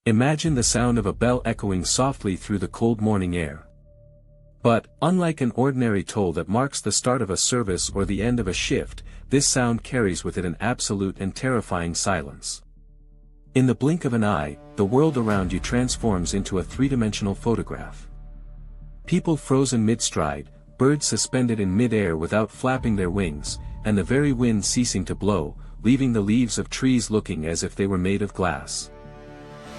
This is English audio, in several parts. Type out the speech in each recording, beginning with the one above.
Imagine the sound of a bell echoing softly through the cold morning air. But, unlike an ordinary toll that marks the start of a service or the end of a shift, this sound carries with it an absolute and terrifying silence. In the blink of an eye, the world around you transforms into a three-dimensional photograph. People frozen mid-stride, birds suspended in mid-air without flapping their wings, and the very wind ceasing to blow, leaving the leaves of trees looking as if they were made of glass.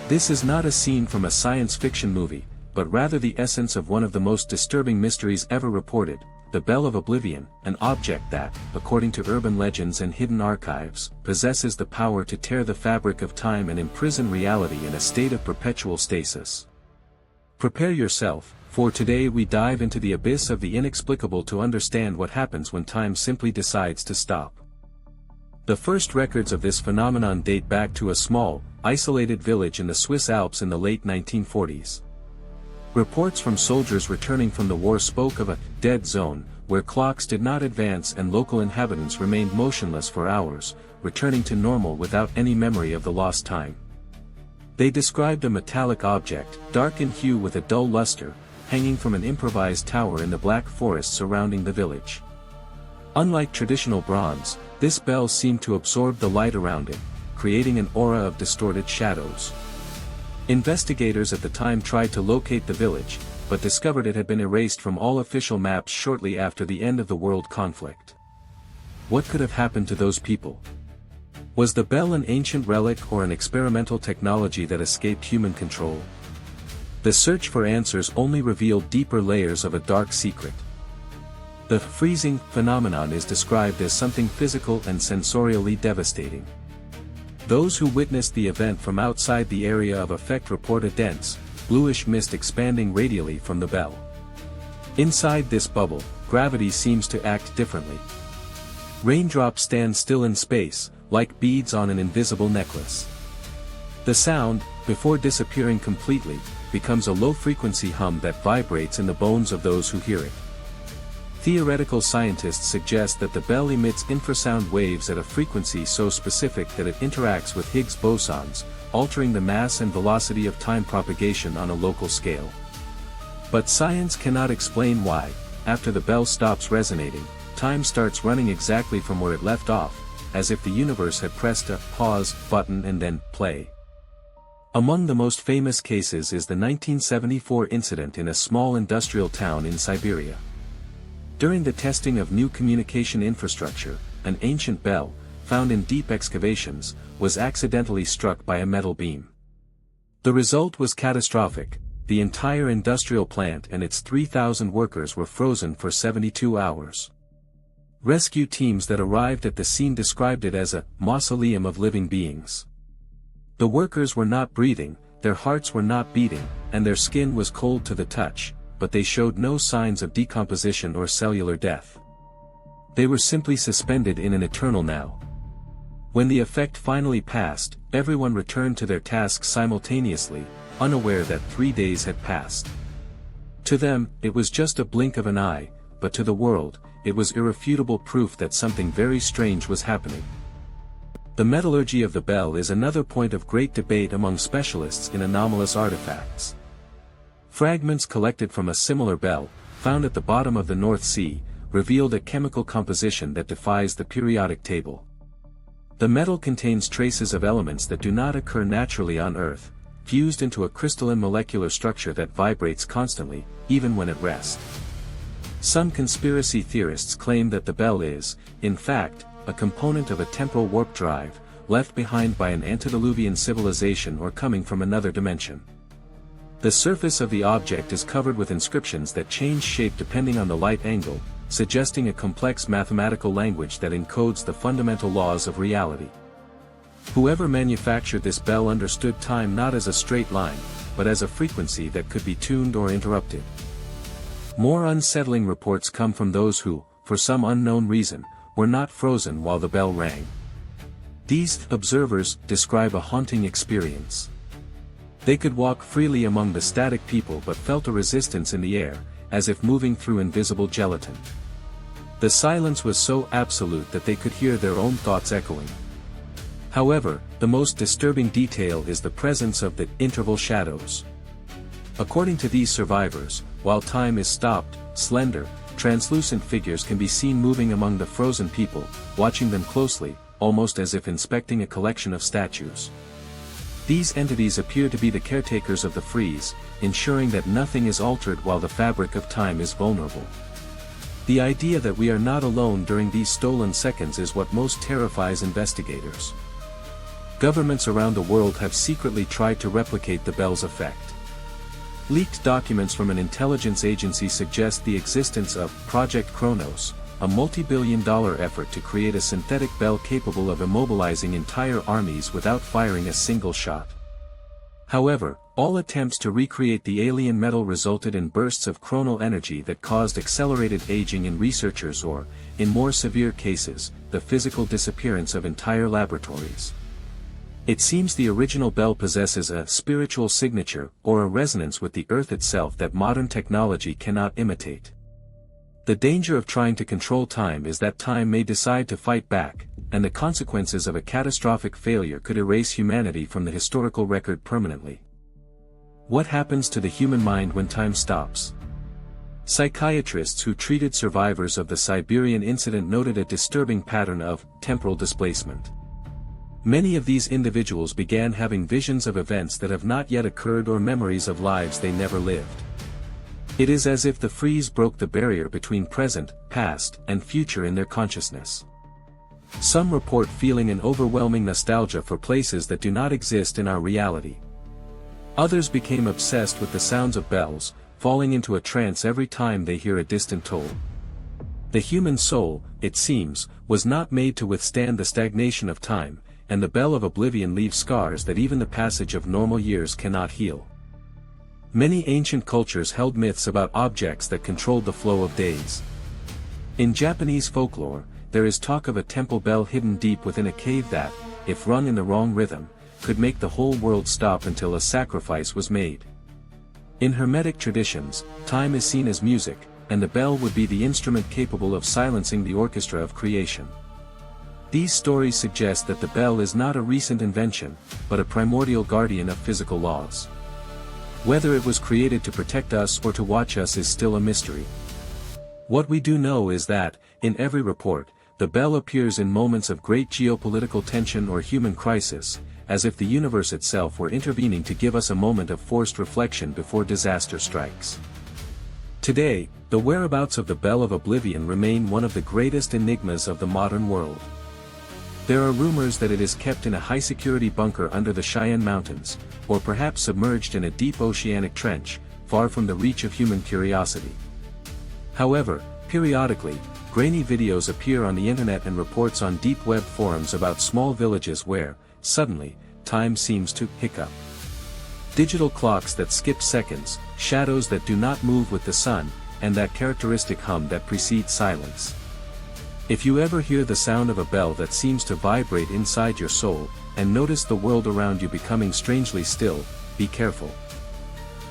This is not a scene from a science fiction movie, but rather the essence of one of the most disturbing mysteries ever reported, the Bell of Oblivion, an object that, according to urban legends and hidden archives, possesses the power to tear the fabric of time and imprison reality in a state of perpetual stasis. Prepare yourself, for today we dive into the abyss of the inexplicable to understand what happens when time simply decides to stop. The first records of this phenomenon date back to a small, isolated village in the Swiss Alps in the late 1940s. Reports from soldiers returning from the war spoke of a dead zone, where clocks did not advance and local inhabitants remained motionless for hours, returning to normal without any memory of the lost time. They described a metallic object, dark in hue with a dull luster, hanging from an improvised tower in the black forest surrounding the village. Unlike traditional bronze, this bell seemed to absorb the light around it, creating an aura of distorted shadows. Investigators at the time tried to locate the village, but discovered it had been erased from all official maps shortly after the end of the world conflict. What could have happened to those people? Was the bell an ancient relic or an experimental technology that escaped human control? The search for answers only revealed deeper layers of a dark secret. The freezing phenomenon is described as something physical and sensorially devastating. Those who witnessed the event from outside the area of effect report a dense, bluish mist expanding radially from the bell. Inside this bubble, gravity seems to act differently. Raindrops stand still in space, like beads on an invisible necklace. The sound, before disappearing completely, becomes a low-frequency hum that vibrates in the bones of those who hear it. Theoretical scientists suggest that the bell emits infrasound waves at a frequency so specific that it interacts with Higgs bosons, altering the mass and velocity of time propagation on a local scale. But science cannot explain why, after the bell stops resonating, time starts running exactly from where it left off, as if the universe had pressed a pause button and then play. Among the most famous cases is the 1974 incident in a small industrial town in Siberia. During the testing of new communication infrastructure, an ancient bell, found in deep excavations, was accidentally struck by a metal beam. The result was catastrophic. The entire industrial plant and its 3,000 workers were frozen for 72 hours. Rescue teams that arrived at the scene described it as a mausoleum of living beings. The workers were not breathing, their hearts were not beating, and their skin was cold to the touch, but they showed no signs of decomposition or cellular death. They were simply suspended in an eternal now. When the effect finally passed, everyone returned to their tasks simultaneously, unaware that 3 days had passed. To them, it was just a blink of an eye, but to the world, it was irrefutable proof that something very strange was happening. The metallurgy of the bell is another point of great debate among specialists in anomalous artifacts. Fragments collected from a similar bell, found at the bottom of the North Sea, revealed a chemical composition that defies the periodic table. The metal contains traces of elements that do not occur naturally on Earth, fused into a crystalline molecular structure that vibrates constantly, even when at rest. Some conspiracy theorists claim that the bell is, in fact, a component of a temporal warp drive, left behind by an antediluvian civilization or coming from another dimension. The surface of the object is covered with inscriptions that change shape depending on the light angle, suggesting a complex mathematical language that encodes the fundamental laws of reality. Whoever manufactured this bell understood time not as a straight line, but as a frequency that could be tuned or interrupted. More unsettling reports come from those who, for some unknown reason, were not frozen while the bell rang. These observers describe a haunting experience. They could walk freely among the static people but felt a resistance in the air, as if moving through invisible gelatin. The silence was so absolute that they could hear their own thoughts echoing. However, the most disturbing detail is the presence of the interval shadows. According to these survivors, while time is stopped, slender, translucent figures can be seen moving among the frozen people, watching them closely, almost as if inspecting a collection of statues. These entities appear to be the caretakers of the freeze, ensuring that nothing is altered while the fabric of time is vulnerable. The idea that we are not alone during these stolen seconds is what most terrifies investigators. Governments around the world have secretly tried to replicate the Bell's effect. Leaked documents from an intelligence agency suggest the existence of Project Chronos, a multi-billion-dollar effort to create a synthetic bell capable of immobilizing entire armies without firing a single shot. However, all attempts to recreate the alien metal resulted in bursts of chronal energy that caused accelerated aging in researchers or, in more severe cases, the physical disappearance of entire laboratories. It seems the original bell possesses a spiritual signature or a resonance with the Earth itself that modern technology cannot imitate. The danger of trying to control time is that time may decide to fight back, and the consequences of a catastrophic failure could erase humanity from the historical record permanently. What happens to the human mind when time stops? Psychiatrists who treated survivors of the Siberian incident noted a disturbing pattern of temporal displacement. Many of these individuals began having visions of events that have not yet occurred or memories of lives they never lived. It is as if the freeze broke the barrier between present, past, and future in their consciousness. Some report feeling an overwhelming nostalgia for places that do not exist in our reality. Others became obsessed with the sounds of bells, falling into a trance every time they hear a distant toll. The human soul, it seems, was not made to withstand the stagnation of time, and the Bell of Oblivion leaves scars that even the passage of normal years cannot heal. Many ancient cultures held myths about objects that controlled the flow of days. In Japanese folklore, there is talk of a temple bell hidden deep within a cave that, if rung in the wrong rhythm, could make the whole world stop until a sacrifice was made. In Hermetic traditions, time is seen as music, and the bell would be the instrument capable of silencing the orchestra of creation. These stories suggest that the bell is not a recent invention, but a primordial guardian of physical laws. Whether it was created to protect us or to watch us is still a mystery. What we do know is that, in every report, the bell appears in moments of great geopolitical tension or human crisis, as if the universe itself were intervening to give us a moment of forced reflection before disaster strikes. Today, the whereabouts of the Bell of Oblivion remain one of the greatest enigmas of the modern world. There are rumors that it is kept in a high-security bunker under the Cheyenne Mountains, or perhaps submerged in a deep oceanic trench, far from the reach of human curiosity. However, periodically, grainy videos appear on the internet and reports on deep web forums about small villages where, suddenly, time seems to hiccup. Digital clocks that skip seconds, shadows that do not move with the sun, and that characteristic hum that precedes silence. If you ever hear the sound of a bell that seems to vibrate inside your soul, and notice the world around you becoming strangely still, be careful.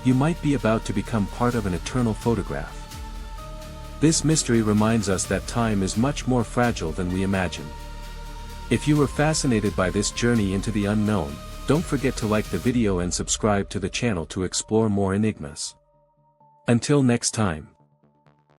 You might be about to become part of an eternal photograph. This mystery reminds us that time is much more fragile than we imagine. If you were fascinated by this journey into the unknown, don't forget to like the video and subscribe to the channel to explore more enigmas. Until next time.